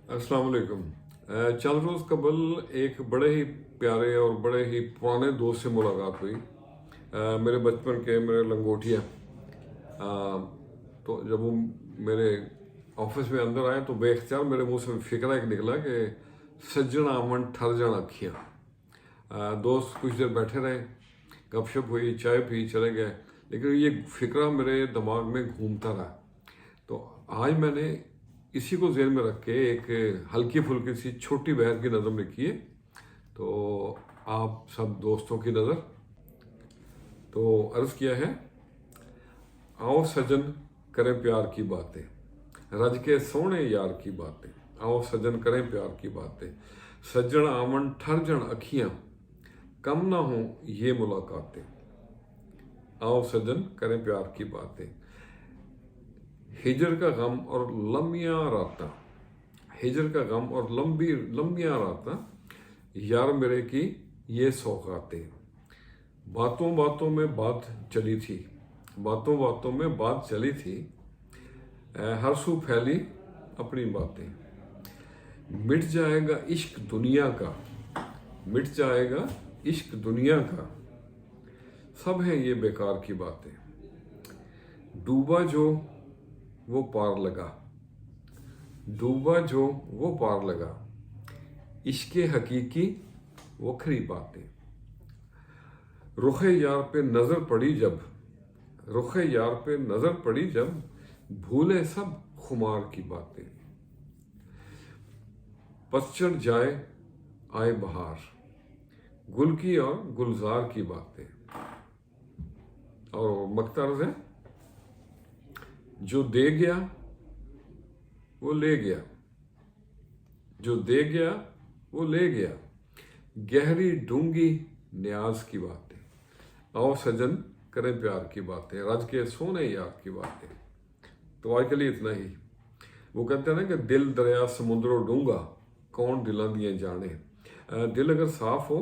अस्सलाम वालेकुम। चंद रोज़ कबल एक बड़े ही प्यारे और बड़े ही पुराने दोस्त से मुलाकात हुई। मेरे बचपन के मेरे लंगोटिया। तो जब वो मेरे ऑफिस में अंदर आए तो बेख्तियार मेरे मुंह से फिक्रा एक निकला कि सज्जन आमन ठर जान अखियाँ। दोस्त कुछ देर बैठे रहे, गपशप हुई, चाय पी, चले गए, लेकिन ये फिक्रा मेरे दिमाग में घूमता रहा। तो आज मैंने इसी को ज़हन में रख के एक हल्की फुल्की सी छोटी बहर की नज़म लिखी है। तो आप सब दोस्तों की नज़र। तो अर्ज़ किया है, आओ सजन करें प्यार की बातें, रज के सोने यार की बातें। आओ सजन करें प्यार की बातें, सज्जन आमन ठर जन अखियाँ, कम ना हो ये मुलाकातें। आओ सजन करें प्यार की बातें। हिजर का गम और लम्बियाँ रातां, हिजर का गम और लम्बियाँ रातां, यार मेरे की ये सौगातें। बातों बातों में बात चली थी, बातों बातों में बात चली थी, हर सू फैली अपनी बातें। मिट जाएगा इश्क दुनिया का, मिट जाएगा इश्क दुनिया का, सब है ये बेकार की बातें। डूबा जो वो पार लगा, डूबा जो वो पार लगा, इश्क़े हकीकी वखरी बातें। रुखे यार पे नज़र पड़ी जब, रुखे यार पे नज़र पड़ी जब, भूले सब खुमार की बातें। पतझड़ जाए आए बहार, गुल की और गुलजार की बातें। और मकतर्ज़ है, जो दे गया वो ले गया, जो दे गया वो ले गया, गहरी डूंगी न्याज की बातें। आओ सजन करें प्यार की बातें, रज के सोने यार की बातें। तो आज के लिए इतना ही। वो कहते हैं ना कि दिल दरिया समुद्रों डूंगा, कौन दिलों दिए जाने। दिल अगर साफ हो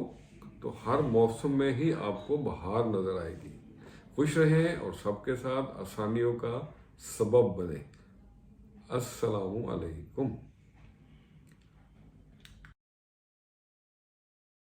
तो हर मौसम में ही आपको बहार नजर आएगी। खुश रहें और सबके साथ आसानियों का सबब बने। अस्सलामु अलैकुम।